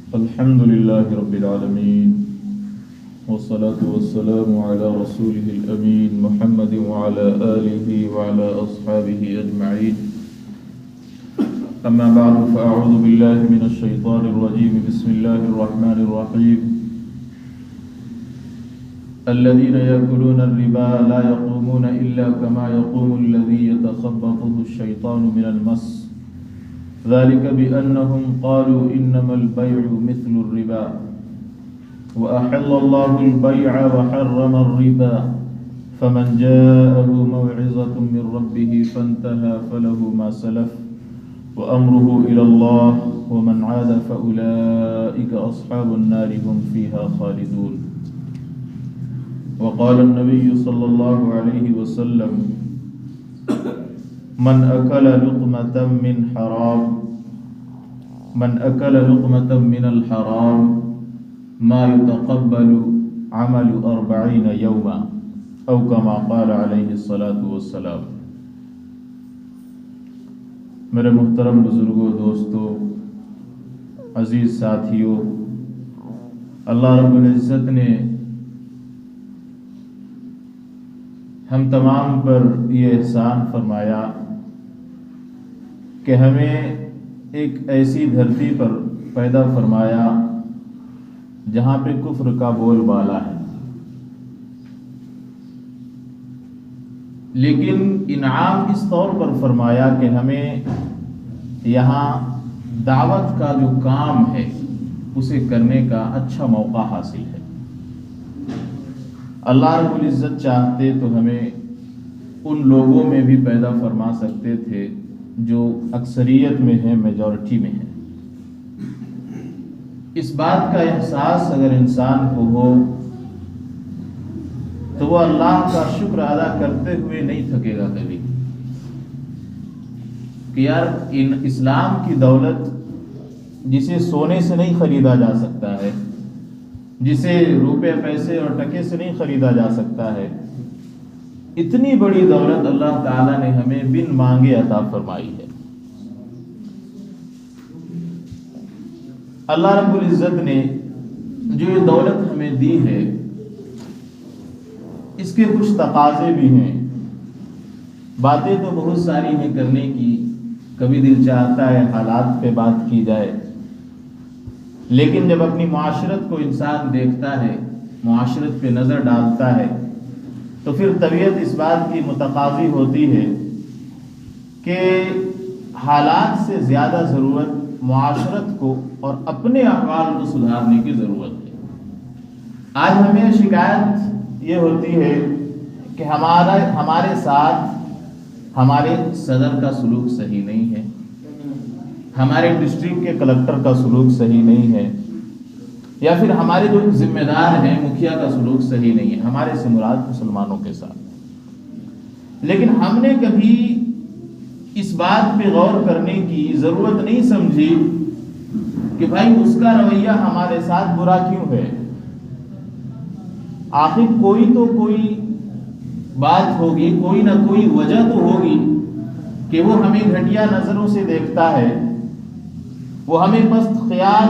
الحمد لله رب العالمين والصلاة والسلام على رسوله الأمين محمد وعلى آله وعلى أصحابه أجمعين. أما بعد فأعوذ بالله من الشيطان الرجيم. بسم الله الرحمن الرحيم. الذين يأكلون الربا لا يقومون إلا كما يقوم الذي يتخبطه الشيطان من المس ذلك بأنهم قالوا إنما البيع مثل الربا وأحل الله البيع وحرم الربا فمن جاءه موعظة من ربه فانتهى فله ما سلف وأمره إلى الله ومن عاد فأولئك أصحاب النار هم فيها خالدون. وقال النبي صلى الله عليه وسلم من أكل لقمة من الحرام ما يتقبل عمل 40 يوما أو كما قال عليه الصلاة والسلام. میرے محترم بزرگوں، دوستوں، عزیز ساتھیوں، اللہ رب العزت نے ہم تمام پر یہ احسان فرمایا کہ ہمیں ایک ایسی دھرتی پر پیدا فرمایا جہاں پہ کفر کا بول بالا ہے، لیکن انعام اس طور پر فرمایا کہ ہمیں یہاں دعوت کا جو کام ہے اسے کرنے کا اچھا موقع حاصل ہے۔ اللہ رب العزت چاہتے تو ہمیں ان لوگوں میں بھی پیدا فرما سکتے تھے جو اکثریت میں ہیں، میجورٹی میں ہیں۔ اس بات کا احساس اگر انسان کو ہو تو وہ اللہ کا شکر ادا کرتے ہوئے نہیں تھکے گا کبھی کہ یار اسلام کی دولت جسے سونے سے نہیں خریدا جا سکتا ہے، جسے روپے پیسے اور ٹکے سے نہیں خریدا جا سکتا ہے، اتنی بڑی دولت اللہ تعالیٰ نے ہمیں بن مانگے عطا فرمائی ہے۔ اللہ رب العزت نے جو یہ دولت ہمیں دی ہے اس کے کچھ تقاضے بھی ہیں۔ باتیں تو بہت ساری ہیں کرنے کی، کبھی دل چاہتا ہے حالات پہ بات کی جائے، لیکن جب اپنی معاشرت کو انسان دیکھتا ہے، معاشرت پہ نظر ڈالتا ہے، تو پھر طبیعت اس بات کی متقاضی ہوتی ہے کہ حالات سے زیادہ ضرورت معاشرت کو اور اپنے احوال کو سدھارنے کی ضرورت ہے۔ آج ہمیں شکایت یہ ہوتی ہے کہ ہمارے ساتھ ہمارے صدر کا سلوک صحیح نہیں ہے، ہمارے ڈسٹرکٹ کے کلکٹر کا سلوک صحیح نہیں ہے، یا پھر ہمارے جو ذمہ دار ہیں مکھیا کا سلوک صحیح نہیں ہے، ہمارے سے مراد مسلمانوں کے ساتھ۔ لیکن ہم نے کبھی اس بات پہ غور کرنے کی ضرورت نہیں سمجھی کہ بھائی اس کا رویہ ہمارے ساتھ برا کیوں ہے۔ آخر کوئی بات ہوگی، کوئی نہ کوئی وجہ تو ہوگی کہ وہ ہمیں گھٹیا نظروں سے دیکھتا ہے، وہ ہمیں پست خیال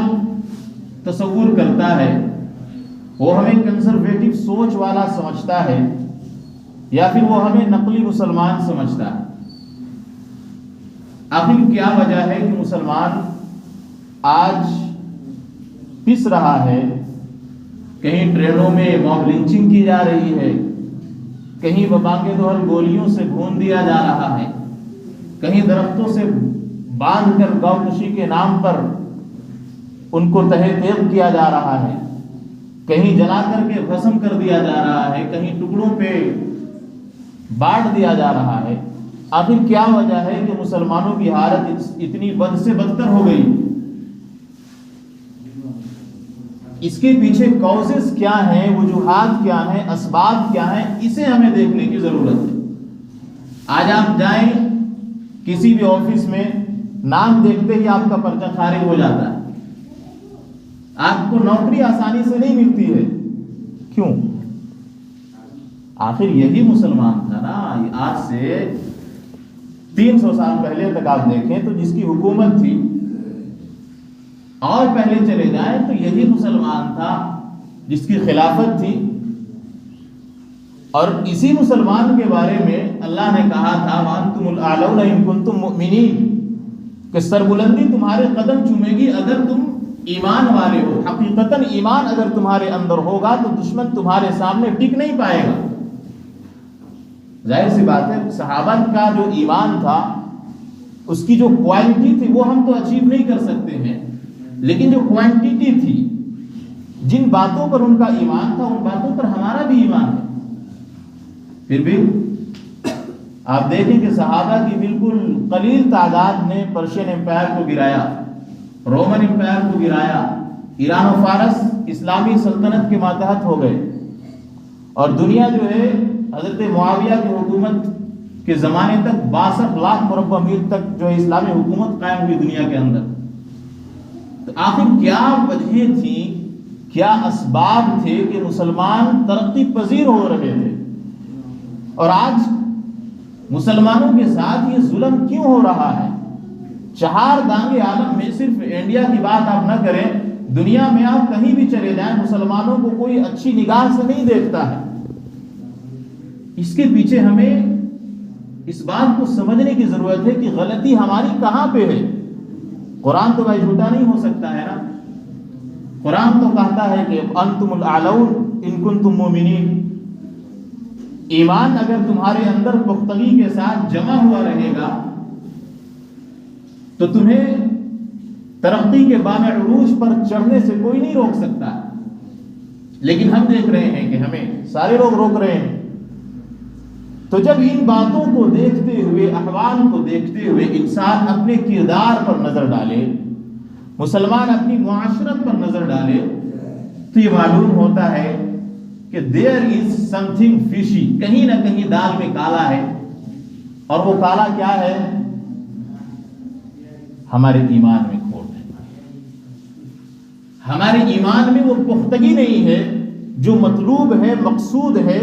تصور کرتا ہے، وہ ہمیں کنزرویٹو سوچ والا سمجھتا ہے، یا پھر وہ ہمیں نقلی مسلمان سمجھتا ہے۔ آخر کیا وجہ ہے کہ مسلمان آج پس رہا ہے؟ کہیں ٹرینوں میں موب لنچنگ کی جا رہی ہے، کہیں ببانگے دوہر گولیوں سے بھون دیا جا رہا ہے، کہیں درختوں سے باندھ کر گو کشی کے نام پر ان کو تہہ تیغ کیا جا رہا ہے، کہیں جلا کر کے بھسم کر دیا جا رہا ہے، کہیں ٹکڑوں پہ بانٹ دیا جا رہا ہے۔ آخر کیا وجہ ہے کہ مسلمانوں کی حالت اتنی بد سے بدتر ہو گئی؟ اس کے پیچھے کاؤزز کیا ہیں، وجوہات کیا ہیں، اسباب کیا ہیں، اسے ہمیں دیکھنے کی ضرورت ہے۔ آج آپ جائیں کسی بھی آفس میں، نام دیکھتے ہی آپ کا پرچہ خارج ہو جاتا ہے، آپ کو نوکری آسانی سے نہیں ملتی ہے۔ کیوں؟ آخر یہی مسلمان تھا نا۔ آج سے 300 سال پہلے تک آپ دیکھیں تو جس کی حکومت تھی اور پہلے چلے جائیں تو یہی مسلمان تھا جس کی خلافت تھی، اور اسی مسلمان کے بارے میں اللہ نے کہا تھا وَأَنْتُمُ الْأَعْلَوْنَ إِن كُنتُم مُؤْمِنِينَ، کہ سربلندی تمہارے قدم چومے گی اگر تم ایمان والے ہو۔ حقیقتاً ایمان اگر تمہارے اندر ہوگا تو دشمن تمہارے سامنے ٹک نہیں پائے گا۔ ظاہر سی بات ہے صحابہ کا جو ایمان تھا اس کی جو کوالٹی تھی وہ ہم تو اچیو نہیں کر سکتے ہیں، لیکن جو کوانٹیٹی تھی، جن باتوں پر ان کا ایمان تھا ان باتوں پر ہمارا بھی ایمان ہے۔ پھر بھی آپ دیکھیں کہ صحابہ کی بالکل قلیل تعداد نے پرشین امپائر کو گرایا، رومن امپائر کو گرایا، ایران و فارس اسلامی سلطنت کے ماتحت ہو گئے، اور دنیا جو ہے حضرت معاویہ کی حکومت کے زمانے تک 62 لاکھ مربع میل تک جو ہے اسلامی حکومت قائم ہوئی دنیا کے اندر۔ تو آخر کیا وجہیں تھیں، کیا اسباب تھے کہ مسلمان ترقی پذیر ہو رہے تھے، اور آج مسلمانوں کے ساتھ یہ ظلم کیوں ہو رہا ہے؟ چہار دانگے عالم میں صرف انڈیا کی بات آپ نہ کریں، دنیا میں آپ کہیں بھی چلے جائیں مسلمانوں کو کوئی اچھی نگاہ سے نہیں دیکھتا ہے۔ اس کے پیچھے ہمیں اس بات کو سمجھنے کی ضرورت ہے کہ غلطی ہماری کہاں پہ ہے۔ قرآن تو بھائی جھوٹا نہیں ہو سکتا ہے نا، قرآن تو کہتا ہے کہ انتم الاعلون ان کنتم مومنین، ایمان اگر تمہارے اندر پختگی کے ساتھ جمع ہوا رہے گا تو تمہیں ترقی کے بام عروج پر چڑھنے سے کوئی نہیں روک سکتا۔ لیکن ہم دیکھ رہے ہیں کہ ہمیں سارے لوگ روک رہے ہیں۔ تو جب ان باتوں کو دیکھتے ہوئے، احوال کو دیکھتے ہوئے انسان اپنے کردار پر نظر ڈالے، مسلمان اپنی معاشرت پر نظر ڈالے، تو یہ معلوم ہوتا ہے کہ there is something fishy، کہیں نہ کہیں دال میں کالا ہے، اور وہ کالا کیا ہے؟ ہمارے ایمان میں کھوٹ ہے، ہمارے ایمان میں وہ پختگی نہیں ہے جو مطلوب ہے، مقصود ہے،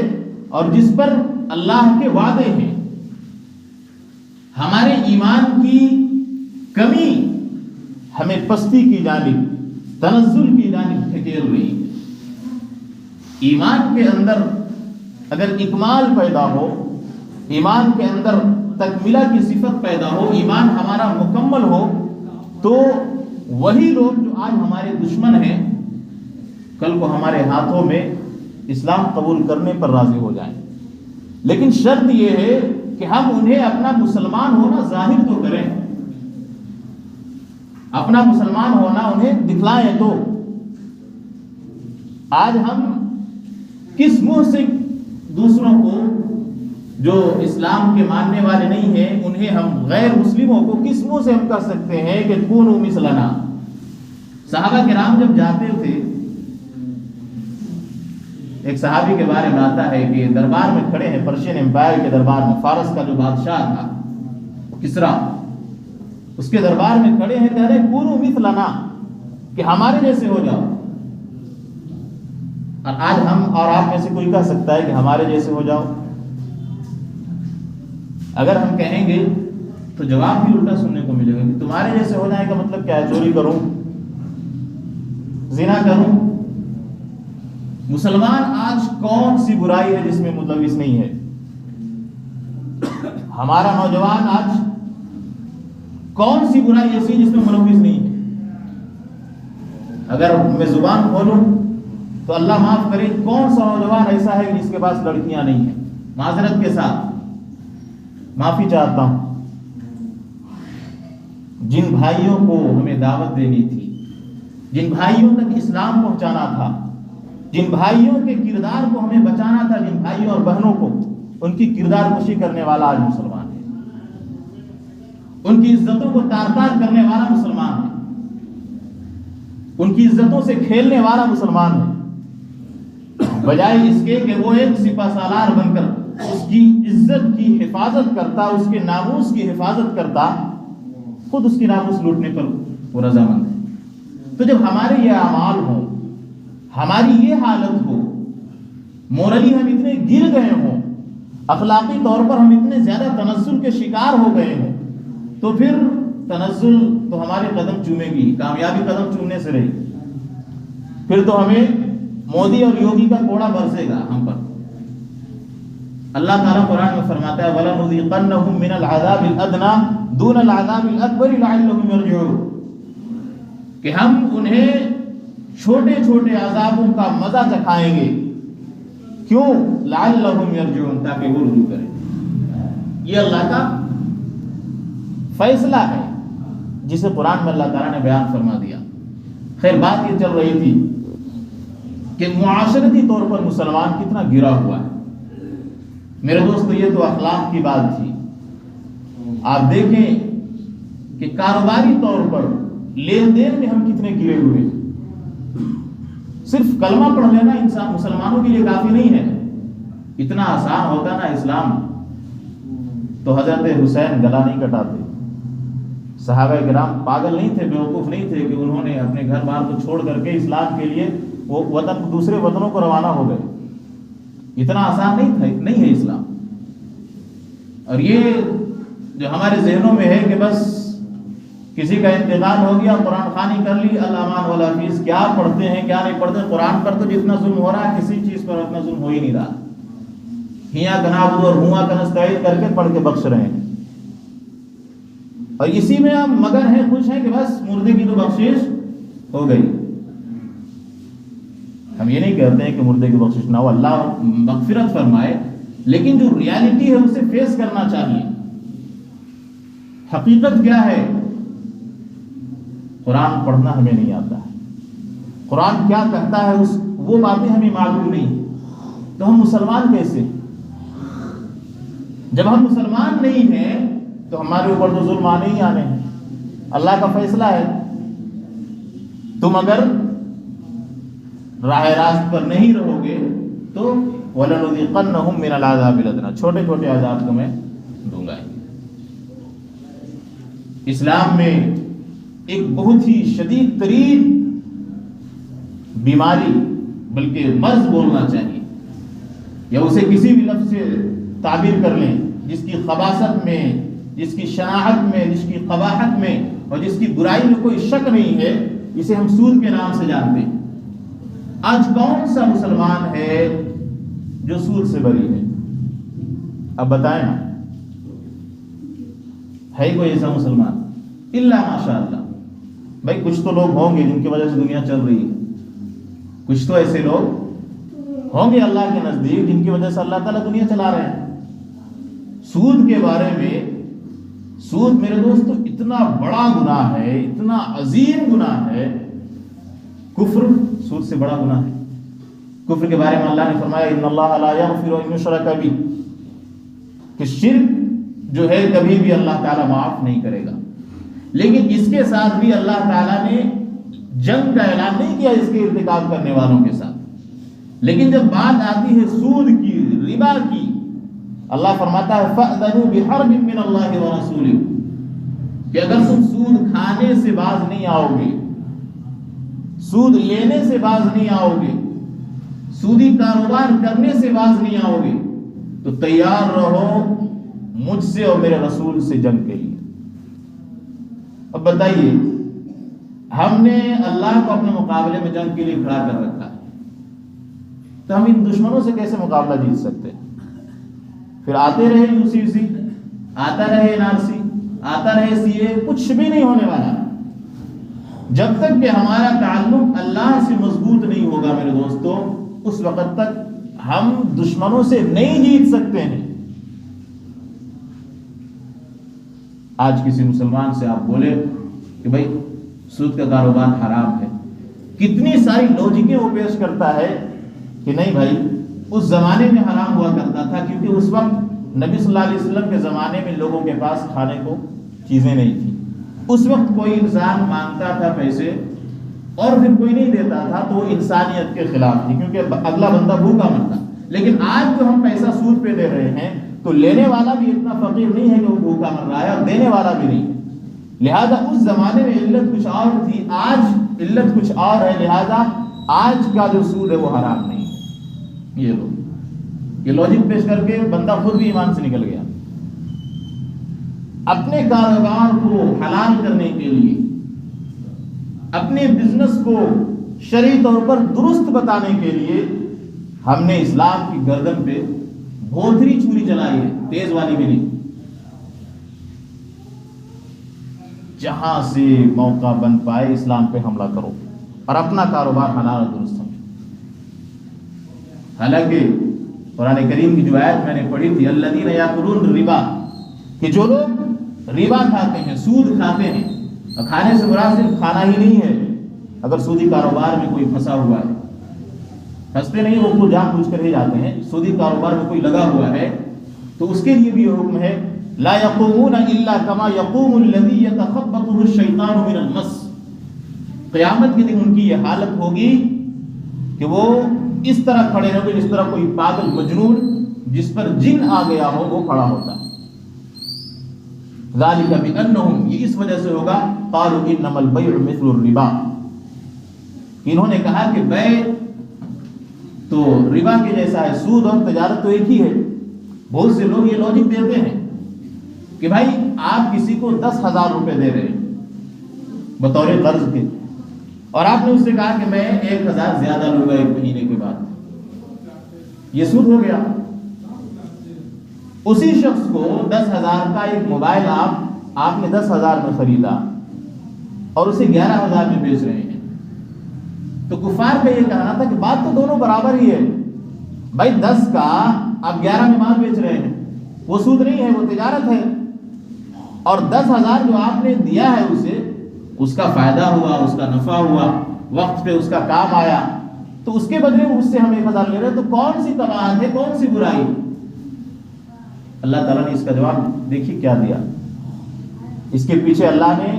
اور جس پر اللہ کے وعدے ہیں۔ ہمارے ایمان کی کمی ہمیں پستی کی جانب، تنزل کی جانب دھکیل رہی ہے۔ ایمان کے اندر اگر اکمال پیدا ہو، ایمان کے اندر تکمیلہ کی صفت پیدا ہو، ایمان ہمارا مکمل ہو، تو وہی لوگ جو آج ہمارے دشمن ہیں کل کو ہمارے ہاتھوں میں اسلام قبول کرنے پر راضی ہو جائیں۔ لیکن شرط یہ ہے کہ ہم انہیں اپنا مسلمان ہونا ظاہر تو کریں، اپنا مسلمان ہونا انہیں دکھلائیں۔ تو آج ہم کس منہ سے دوسروں کو جو اسلام کے ماننے والے نہیں ہیں انہیں ہم غیر مسلموں کو کس منہ سے ہم کہہ سکتے ہیں کہ کونوا مثلنا؟ صحابہ کرام جب جاتے تھے، ایک صحابی کے بارے میں آتا ہے کہ دربار میں کھڑے ہیں، پرشین امپائر کے دربار میں، فارس کا جو بادشاہ تھا کسرا، اس کے دربار میں کھڑے ہیں، کہہ رہے کونوا مثلنا، کہ ہمارے جیسے ہو جاؤ۔ اور آج ہم اور آپ میں سے کوئی کہہ سکتا ہے کہ ہمارے جیسے ہو جاؤ؟ اگر ہم کہیں گے تو جواب بھی الٹا سننے کو ملے گا کہ تمہارے جیسے ہو جائے کا مطلب کیا ہے؟ چوری کروں، زنا کروں؟ مسلمان آج کون سی برائی ہے جس میں ملوث نہیں ہے؟ ہمارا نوجوان آج کون سی برائی ایسی جس میں ملوث نہیں ہے؟ اگر میں زبان کھولوں تو اللہ معاف کرے، کون سا نوجوان ایسا ہے جس کے پاس لڑکیاں نہیں ہیں؟ معذرت کے ساتھ معافی چاہتا ہوں۔ جن بھائیوں کو ہمیں دعوت دینی تھی، جن بھائیوں تک اسلام پہنچانا تھا، جن بھائیوں کے کردار کو ہمیں بچانا تھا، جن بھائیوں اور بہنوں کو، ان کی کردار کشی کرنے والا آج مسلمان ہے، ان کی عزتوں کو تار تار کرنے والا مسلمان ہے، ان کی عزتوں سے کھیلنے والا مسلمان ہے، بجائے اس کے کہ وہ ایک سپہ سالار بن کر اس کی عزت کی حفاظت کرتا، اس کے ناموس کی حفاظت کرتا، خود اس کی ناموس لوٹنے پر وہ رضامند ہے۔ تو جب ہمارے یہ اعمال ہوں، ہماری یہ حالت ہو، مورلی ہم اتنے گر گئے ہوں، اخلاقی طور پر ہم اتنے زیادہ تنزل کے شکار ہو گئے ہوں، تو پھر تنزل تو ہمارے قدم چومے گی، کامیابی قدم چومنے سے رہی، پھر تو ہمیں مودی اور یوگی کا کوڑا برسے گا ہم پر۔ اللہ تعالیٰ قرآن میں فرماتا ہے وَلَنُذِيقَنَّهُم مِّنَ الْعَذَابِ الْأَدْنَىٰ دُونَ الْعَذَابِ الْأَكْبَرِ لَعَلَّهُمْ يَرْجِعُونَ، کہ ہم انہیں چھوٹے چھوٹے عذابوں کا مزہ چکھائیں گے، کیوں؟ لَعَلَّهُمْ يَرْجِعُونَ، تاکہ وہ رجوع کریں۔ یہ اللہ کا فیصلہ ہے جسے قرآن میں اللہ تعالیٰ نے بیان فرما دیا۔ خیر، بات یہ چل رہی تھی کہ معاشرتی طور پر مسلمان کتنا گرا ہوا ہے۔ میرے دوستو، یہ تو اخلاق کی بات تھی۔ آپ دیکھیں کہ کاروباری طور پر لین دین میں ہم کتنے گرے ہوئے ہیں۔ صرف کلمہ پڑھ لینا انسان مسلمانوں کے لیے کافی نہیں ہے۔ اتنا آسان ہوتا نا اسلام تو حضرت حسین گلا نہیں کٹاتے، صحابہ کرام پاگل نہیں تھے، بیوقوف نہیں تھے کہ انہوں نے اپنے گھر بار کو چھوڑ کر کے اسلام کے لیے وہ دوسرے وطنوں کو روانہ ہو گئے۔ اتنا آسان نہیں ہے اسلام۔ اور یہ جو ہمارے ذہنوں میں ہے کہ بس کسی کا انتقال ہو گیا، قرآن خوانی کر لی، الامان والحفیظ، کیا پڑھتے ہیں کیا نہیں پڑھتے، قرآن پر تو جتنا ظلم ہو رہا ہے کسی چیز پر اتنا ظلم ہو ہی نہیں رہا۔ ہیاں کنابود اور ہواں کنستعید کر کے پڑھ کے بخش رہے ہیں، اور اسی میں ہم مگن ہیں، خوش ہیں کہ بس مردے کی تو بخشش ہو گئی۔ ہم یہ نہیں کہتے ہیں کہ مردے کی بخشش نہ ہو، اللہ مغفرت فرمائے، لیکن جو ریالٹی ہے اسے فیس کرنا چاہیے۔ حقیقت کیا ہے؟ قرآن پڑھنا ہمیں نہیں آتا ہے، قرآن کیا کہتا ہے وہ باتیں ہمیں معلوم نہیں، تو ہم مسلمان کیسے؟ جب ہم مسلمان نہیں ہیں تو ہمارے اوپر تو ظلم آنے ہی آنے ہیں۔ اللہ کا فیصلہ ہے، تم اگر راہ راست پر نہیں رہو گے تو وَلَنُذِيقَنَّهُم مِّنَ الْعَذَابِ الْأَدْنَىٰ، چھوٹے چھوٹے عذاب کو میں دوں گا۔ اسلام میں ایک بہت ہی شدید ترین بیماری، بلکہ مرض بولنا چاہیے، یا اسے کسی بھی لفظ سے تعبیر کر لیں، جس کی خباثت میں، جس کی شناعت میں، جس کی قباحت میں اور جس کی برائی میں کوئی شک نہیں ہے، اسے ہم سود کے نام سے جانتے ہیں۔ آج کون سا مسلمان ہے جو سود سے بری ہے؟ اب بتائیں نا، ہے کوئی ایسا مسلمان؟ الا ماشاء اللہ۔ بھائی کچھ تو لوگ ہوں گے جن کی وجہ سے دنیا چل رہی ہے، کچھ تو ایسے لوگ ہوں گے اللہ کے نزدیک جن کی وجہ سے اللہ تعالیٰ دنیا چلا رہے ہیں۔ سود کے بارے میں، سود میرے دوستو اتنا بڑا گناہ ہے، اتنا عظیم گناہ ہے، کفر سود سے بڑا گناہ ہے۔ کفر کے بارے میں اللہ نے فرمایا ان اللہ لا یغفر ان یشرک بہ، کہ شرک جو ہے کبھی بھی اللہ تعالیٰ معاف نہیں کرے گا۔ لیکن اس کے ساتھ بھی اللہ تعالیٰ نے جنگ کا اعلان نہیں کیا اس کے ارتکاب کرنے والوں کے ساتھ، لیکن جب بات آتی ہے سود کی، ربا کی، اللہ فرماتا ہے فَأْذَنُوا بِحَرْبٍ مِّنَ اللَّهِ وَرَسُولِهِ، کہ اگر تم سود کھانے سے باز نہیں آؤ گے، سود لینے سے باز نہیں آؤ گے، سودی کاروبار کرنے سے باز نہیں آؤ گے، تو تیار رہو مجھ سے اور میرے رسول سے جنگ کے لیے۔ اب بتائیے، ہم نے اللہ کو اپنے مقابلے میں جنگ کے لیے کھڑا کر رکھا ہے، تو ہم ان دشمنوں سے کیسے مقابلہ جیت سکتے ہیں؟ پھر آتے رہے UCC، آتا رہے NRC، آتا رہے CA، کچھ بھی نہیں ہونے والا۔ جب تک کہ ہمارا تعلق اللہ سے مضبوط نہیں ہوگا میرے دوستو، اس وقت تک ہم دشمنوں سے نہیں جیت سکتے ہیں۔ آج کسی مسلمان سے آپ بولے کہ بھائی سود کا کاروبار حرام ہے، کتنی ساری لوجکیں وہ پیش کرتا ہے کہ نہیں بھائی اس زمانے میں حرام ہوا کرتا تھا، کیونکہ اس وقت نبی صلی اللہ علیہ وسلم کے زمانے میں لوگوں کے پاس کھانے کو چیزیں نہیں تھیں، اس وقت کوئی انسان مانگتا تھا پیسے اور پھر کوئی نہیں دیتا تھا تو وہ انسانیت کے خلاف تھی، کیونکہ اگلا بندہ بھوکا مرتا۔ لیکن آج جو ہم پیسہ سود پہ دے رہے ہیں تو لینے والا بھی اتنا فقیر نہیں ہے کہ وہ بھوکا مر رہا ہے، اور دینے والا بھی نہیں ہے۔ لہذا اس زمانے میں علت کچھ اور تھی، آج علت کچھ اور ہے، لہذا آج کا جو سود ہے وہ حرام نہیں ہے۔ یہ لوجک پیش کر کے بندہ خود بھی ایمان سے نکل گیا۔ اپنے کاروبار کو حلال کرنے کے لیے، اپنے بزنس کو شرعی طور پر درست بتانے کے لیے ہم نے اسلام کی گردن پہ بھوتری چھری چلائی ہے، تیز والی بھی نہیں۔ جہاں سے موقع بن پائے اسلام پہ حملہ کرو اور اپنا کاروبار حلال اور درست سمجھو۔ حالانکہ قرآن کریم کی جو آیت میں نے پڑھی تھی، الذین یاکلون الربا، کہ جو لوگ ربا کھاتے ہیں، سود کھاتے ہیں، اور کھانے سے مراد صرف کھانا ہی نہیں ہے، اگر سودی کاروبار میں کوئی پھنسا ہوا ہے، پھنستے نہیں، وہ کو جان بوجھ کر ہی جاتے ہیں، سودی کاروبار میں کوئی لگا ہوا ہے تو اس کے لیے بھی یہ حکم ہے، لا یقومون الا کما یقوم الذی یتخبطہ الشیطان من المس، قیامت کے دن ان کی یہ حالت ہوگی کہ وہ اس طرح کھڑے ہوں گے جس طرح کوئی پاگل مجنون جس پر جن آ گیا ہو وہ کھڑا ہوتا ہے۔ ذالک بانہم، یہ اس وجہ سے ہوگا، قالوا انما البیع مثل الربا، انہوں نے کہا کہ بیع تو ربا کے جیسا ہے، سود اور تجارت تو ایک ہی ہے۔ بہت سے لوگ یہ لاجک دیتے ہیں کہ بھائی آپ کسی کو 10,000 روپے دے رہے ہیں بطور قرض کے، اور آپ نے اس سے کہا کہ میں 1,000 زیادہ لوں گا 1 مہینے کے بعد، یہ سود ہو گیا۔ اسی شخص کو 10,000 کا ایک موبائل آپ نے 10,000 میں خریدا اور اسے 11,000 میں بیچ رہے ہیں، تو کفار کا یہ کہنا تھا کہ بات تو دونوں برابر ہی ہے بھائی، 10 کا آپ 11 میں مال بیچ رہے ہیں، وہ سود نہیں ہے، وہ تجارت ہے، اور 10,000 جو آپ نے دیا ہے اسے، اس کا فائدہ ہوا، اس کا نفع ہوا، وقت پہ اس کا کام آیا، تو اس کے بدلے اس سے ہم 1,000 لے رہے ہیں، تو کون سی قباحت ہے، کون سی برائی؟ اللہ تعالیٰ نے اس کا جواب دیکھیے کیا دیا۔ اس کے پیچھے اللہ نے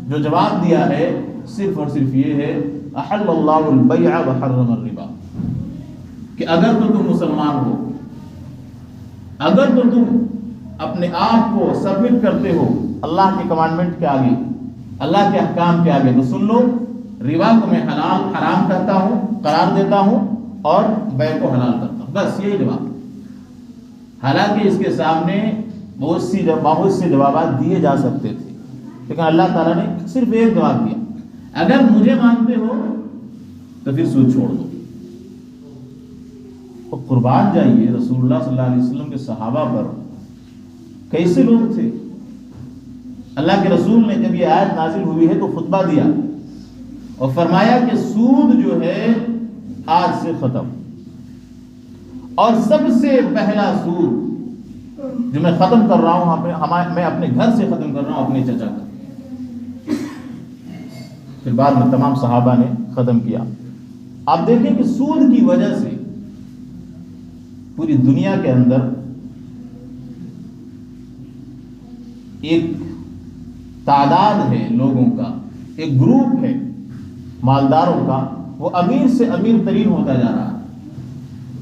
جو جواب دیا ہے صرف اور صرف یہ ہے، احل اللہ البیع وحرم الربا، کہ اگر تو تم مسلمان ہو، اگر تو تم اپنے آپ کو سبمٹ کرتے ہو اللہ کے کمانڈمنٹ کے آگے، اللہ کے احکام کے آگے، تو سن لو، ربا کو میں حرام کرتا ہوں، قرار دیتا ہوں، اور بیع کو حلال کرتا ہوں، بس یہی جواب۔ حالانکہ اس کے سامنے بہت سے جوابات دیے جا سکتے تھے، لیکن اللہ تعالیٰ نے صرف ایک جواب دیا، اگر مجھے مانتے ہو تو پھر سود چھوڑ دو۔ اور قربان جائیے رسول اللہ صلی اللہ علیہ وسلم کے صحابہ پر کیسے لوگ تھے۔ اللہ کے رسول نے جب یہ آیت نازل ہوئی ہے تو خطبہ دیا اور فرمایا کہ سود جو ہے آج سے ختم، اور سب سے پہلا سود جو میں ختم کر رہا ہوں، میں اپنے گھر سے ختم کر رہا ہوں، اپنے چچا کا۔ پھر بعد میں تمام صحابہ نے ختم کیا۔ آپ دیکھیں کہ سود کی وجہ سے پوری دنیا کے اندر ایک تعداد ہے لوگوں کا، ایک گروپ ہے مالداروں کا، وہ امیر سے امیر ترین ہوتا جا رہا ہے،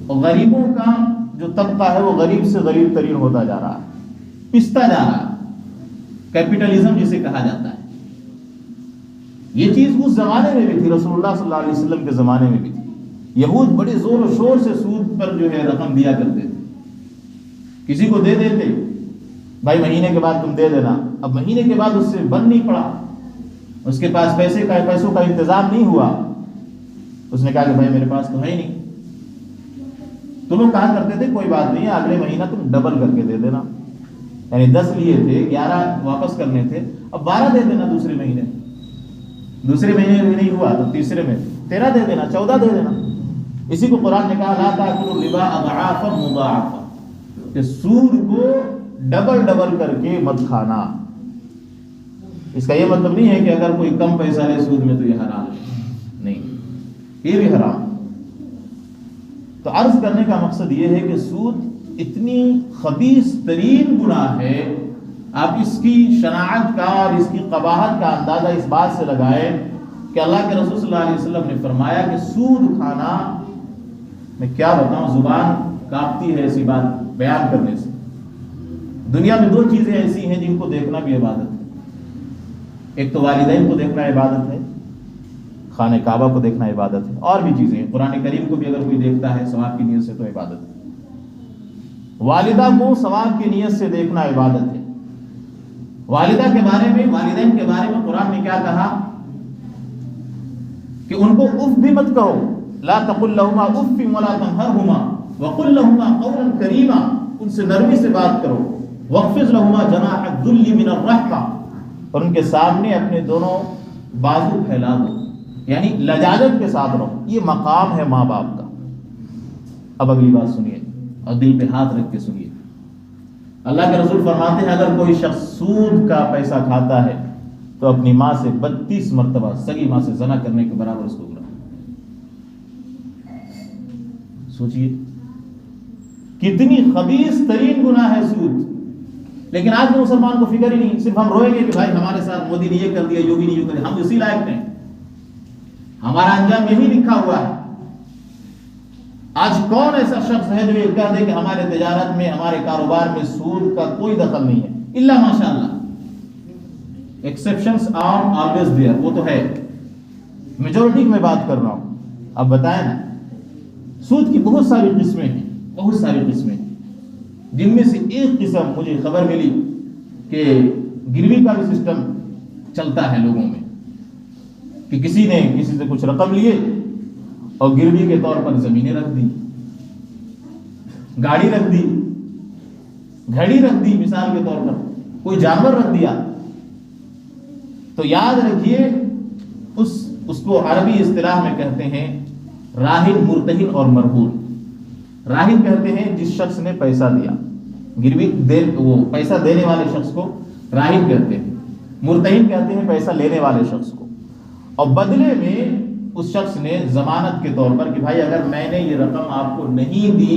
اور غریبوں کا جو طبقہ ہے وہ غریب سے غریب ترین ہوتا جا رہا ہے، پستا جا رہا ہے، کیپٹلزم جسے کہا جاتا ہے۔ یہ چیز اس زمانے میں بھی تھی، رسول اللہ صلی اللہ علیہ وسلم کے زمانے میں بھی تھی۔ یہود بڑے زور و شور سے سود پر جو ہے رقم دیا کرتے تھے، کسی کو دے دیتے، بھائی مہینے کے بعد تم دے دینا، اب مہینے کے بعد اس سے بن نہیں پڑا، اس کے پاس پیسوں کا انتظام نہیں ہوا، اس نے کہا کہ بھائی میرے پاس تو ہے ہی نہیں، تو لوگ کہا کرتے تھے کوئی بات نہیں ہے، اگلے مہینہ تم ڈبل کر کے دے دینا، یعنی 10 لیے تھے، 11 واپس کرنے تھے، اب 12 دے دینا، دوسرے مہینے میں نہیں ہوا تو تیسرے میں 13 دے دینا، 14 دے دینا۔ اسی کو قرآن نے کہا لا تاکلوا الربا اضعافا مضاعفا، کہ سود کو ڈبل کر کے مت کھانا۔ اس کا یہ مطلب نہیں ہے کہ اگر کوئی کم پیسہ لے سود میں تو یہ حرام ہے، نہیں، یہ بھی حرام۔ تو عرض کرنے کا مقصد یہ ہے کہ سود اتنی خبیث ترین گناہ ہے، آپ اس کی شناعت کا اور اس کی قباحت کا اندازہ اس بات سے لگائیں کہ اللہ کے رسول صلی اللہ علیہ وسلم نے فرمایا کہ سود کھانا، میں کیا بتاؤں، زبان کانپتی ہے ایسی بات بیان کرنے سے۔ دنیا میں 2 چیزیں ایسی ہیں جن کو دیکھنا بھی عبادت ہے، ایک تو والدین کو دیکھنا عبادت ہے، خانہ کعبہ کو دیکھنا عبادت ہے، اور بھی چیزیں ہیں، قرآن کریم کو بھی اگر کوئی دیکھتا ہے ثواب کی نیت سے تو عبادت ہے، والدہ کو ثواب کی نیت سے دیکھنا عبادت ہے، والدہ کے بارے میں، والدین کے بارے میں قرآن نے کیا کہا کہ ان کو اف بھی مت کہو، لا تقل لهما اف ولا تنهرهما وقل لهما قولا کریما، ان سے نرمی سے بات کرو، واخفض لهما جناح الذل من الرحمہ، اور ان کے سامنے اپنے دونوں بازو پھیلا دو، یعنی لجاجت کے ساتھ رہو۔ یہ مقام ہے ماں باپ کا۔ اب اگلی بات سنیے اور دل پہ ہاتھ رکھ کے سنیے۔ اللہ کے رسول فرماتے ہیں اگر کوئی شخص سود کا پیسہ کھاتا ہے تو اپنی ماں سے 32 مرتبہ سگی ماں سے زنا کرنے کے برابر اس کو گناہ۔ سوچئے کتنی خبیث ترین گناہ ہے سود، لیکن آج کے مسلمان کو فکر ہی نہیں، صرف ہم روئیں گے کہ بھائی ہمارے ساتھ مودی نے یہ کر دیا، یوگی نے یہ کر دیا، ہم اسی لائق نہیں، ہمارا انجام یہی لکھا ہوا ہے۔ آج کون ایسا شخص ہے جو یہ کہہ دے کہ ہمارے تجارت میں، ہمارے کاروبار میں سود کا کوئی دخل نہیں ہے، الا ماشاءاللہ، ایکسیپشنز آر آلویز دیئر، وہ تو ہے، میجورٹی کی میں بات کر رہا ہوں۔ اب بتائیں نا، سود کی بہت ساری قسمیں ہیں، بہت ساری قسمیں ہیں، جن میں سے ایک قسم مجھے خبر ملی کہ گروی کا بھی سسٹم چلتا ہے لوگوں میں، کہ کسی نے کسی سے کچھ رقم لیے اور گروی کے طور پر زمینیں رکھ دی، گاڑی رکھ دی، گھڑی رکھ دی، مثال کے طور پر کوئی جانور رکھ دیا، تو یاد رکھیے اس کو عربی اصطلاح میں کہتے ہیں راہن، مرتہن اور مرہون۔ راہن کہتے ہیں جس شخص نے پیسہ دیا، گروی وہ پیسہ دینے والے شخص کو راہن کہتے ہیں، مرتہن کہتے ہیں پیسہ لینے والے شخص کو، اور بدلے میں اس شخص نے ضمانت کے طور پر کہ بھائی اگر میں نے یہ رقم آپ کو نہیں دی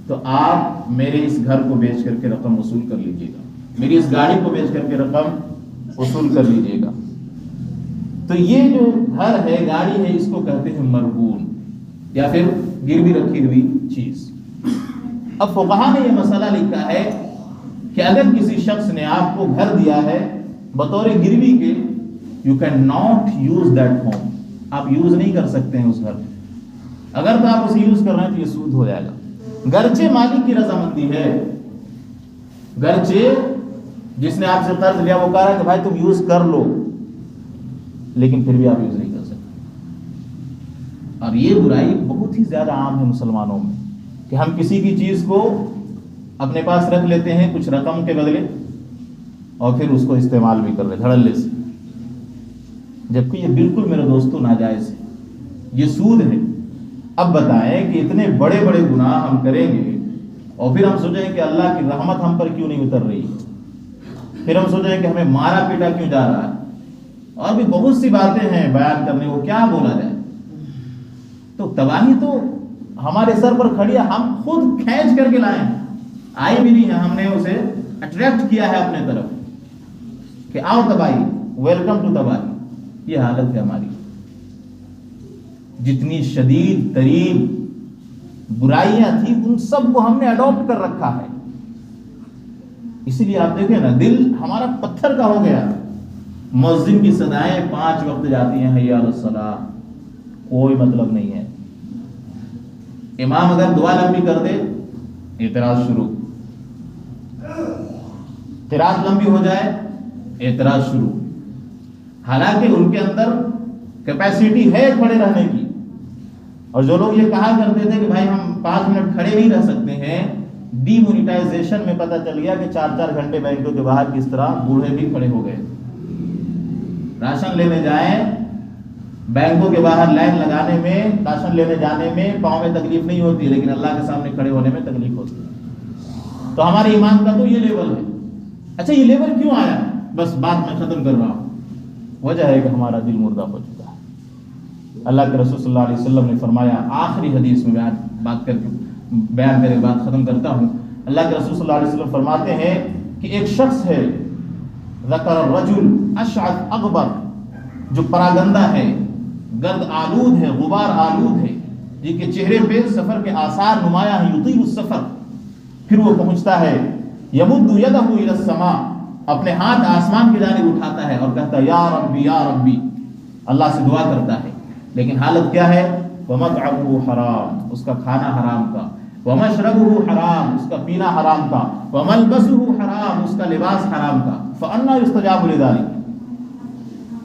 تو آپ میرے اس گھر کو بیچ کر کے رقم وصول کر لیجیے گا، میری اس گاڑی کو بیچ کر کے رقم وصول کر لیجیے گا۔ تو یہ جو گھر ہے، گاڑی ہے، اس کو کہتے ہیں مرہون یا پھر گروی رکھی ہوئی چیز۔ اب فقہا نے یہ مسئلہ لکھا ہے کہ اگر کسی شخص نے آپ کو گھر دیا ہے بطور گروی کے، you can not use that home, آپ یوز نہیں کر سکتے ہیں اس گھر میں، اگر تو آپ اسے یوز کر رہے ہیں تو یہ سود ہو جائے گا، گرچہ مالک کی رضامندی ہے، گرچہ جس نے آپ سے قرض لیا وہ کہہ رہا ہے کہ بھائی تم یوز کر لو، لیکن پھر بھی آپ یوز نہیں کر سکتے۔ اور یہ برائی بہت ہی زیادہ عام ہے مسلمانوں میں کہ ہم کسی کی چیز کو اپنے پاس رکھ لیتے ہیں کچھ رقم کے بدلے اور پھر اس کو استعمال بھی کر لیں دھڑلے سے، جبکہ یہ بالکل میرے دوستوں ناجائز ہے، یہ سود ہے۔ اب بتائیں کہ اتنے بڑے بڑے گناہ ہم کریں گے اور پھر ہم سوچیں کہ اللہ کی رحمت ہم پر کیوں نہیں اتر رہی، پھر ہم سوچیں کہ ہمیں مارا پیٹا کیوں جا رہا ہے، اور بھی بہت سی باتیں ہیں بیان کرنے کو، کیا بولا جائے۔ تو تباہی تو ہمارے سر پر کھڑی ہے، ہم خود کھینچ کر کے لائے ہیں، آئی بھی نہیں ہے، ہم نے اسے اٹریکٹ کیا ہے اپنے طرف کہ آؤ تباہی، ویلکم ٹو تباہی۔ یہ حالت ہے ہماری، جتنی شدید ترین برائیاں تھیں ان سب کو ہم نے اڈاپٹ کر رکھا ہے۔ اسی لیے آپ دیکھیں نا، دل ہمارا پتھر کا ہو گیا۔ مؤذن کی صدائیں 5 وقت جاتی ہیں، حی علی الصلاۃ، کوئی مطلب نہیں ہے۔ امام اگر دعا لمبی کر دے، اعتراض شروع، قرات لمبی ہو جائے، اعتراض شروع، حالانکہ ان کے اندر کیپیسٹی ہے کھڑے رہنے کی۔ اور جو لوگ یہ کہا کرتے تھے کہ بھائی ہم 5 منٹ کھڑے نہیں رہ سکتے ہیں، ڈی مونیٹائزیشن میں پتہ چل گیا کہ 4 گھنٹے بینکوں کے باہر کس طرح بوڑھے بھی کھڑے ہو گئے۔ راشن لینے جائیں، بینکوں کے باہر لائن لگانے میں، راشن لینے جانے میں پاؤں میں تکلیف نہیں ہوتی، لیکن اللہ کے سامنے کھڑے ہونے میں تکلیف ہوتی ہے۔ تو ہمارے ایمان کا تو یہ لیول ہے۔ اچھا یہ لیول کیوں آیا؟ بس بات میں ختم کر رہا ہوں، وجہ ہے کہ ہمارا دل مردہ ہو چکا ہے۔ اللہ کے رسول صلی اللہ علیہ وسلم نے فرمایا، آخری حدیث میں بیان کر کے بات ختم کرتا ہوں۔ اللہ کے رسول صلی اللہ علیہ وسلم فرماتے ہیں کہ ایک شخص ہے، ذکر الرجل اشعث اغبر، جو پراگندہ ہے، گرد آلود ہے، غبار آلود ہے، جن کے چہرے پہ سفر کے آثار نمایاں ہیں، یطیل السفر، پھر وہ پہنچتا ہے، یمد یدہ الی السماء، اپنے ہاتھ آسمان کی جانب اٹھاتا ہے اور کہتا ہے یا ربی یا ربی، اللہ سے دعا کرتا ہے، لیکن حالت کیا ہے؟ وَمَطْعَمُهُ حرام، اس کا کھانا حرام کا، وَمَشْرَبُهُ حرام، اس کا پینا حرام تھا، وَمَلْبَسُهُ حرام، اس کا لباس حرام تھا، فَأَنَّا يُسْتَجَابُ لِذَلِكَ،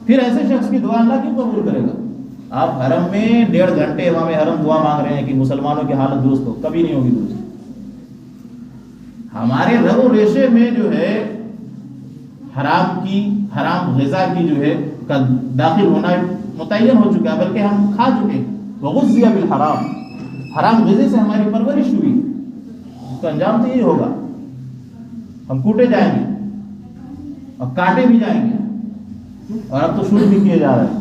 پھر ایسے شخص کی دعا اللہ کیوں قبول کرے گا؟ آپ حرم میں 1.5 گھنٹے امام حرم دعا مانگ رہے ہیں کہ مسلمانوں کی حالت درست ہو، کبھی نہیں ہوگی درست۔ ہمارے رگ و ریشے میں جو ہے حرام غذا کی جو ہے کا داخل ہونا متعین ہو چکا ہے، بلکہ ہم کھا چکے ہیں۔ وَغُذِّيَ بِالْحَرَامِ، حرام غذے سے ہماری پرورش ہوئی، اس کا انجام تو یہی ہوگا، ہم کوٹے جائیں گے اور کاٹے بھی جائیں گے، اور اب تو شروع بھی کیے جا رہے ہیں۔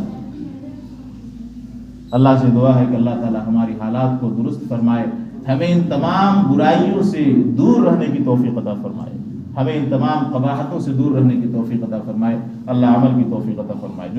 اللہ سے دعا ہے کہ اللہ تعالی ہماری حالات کو درست فرمائے، ہمیں ان تمام برائیوں سے دور رہنے کی توفیق عطا فرمائے، ہمیں ان تمام قباحتوں سے دور رہنے کی توفیق عطا فرمائے، اللہ عمل کی توفیق عطا فرمائے۔ جو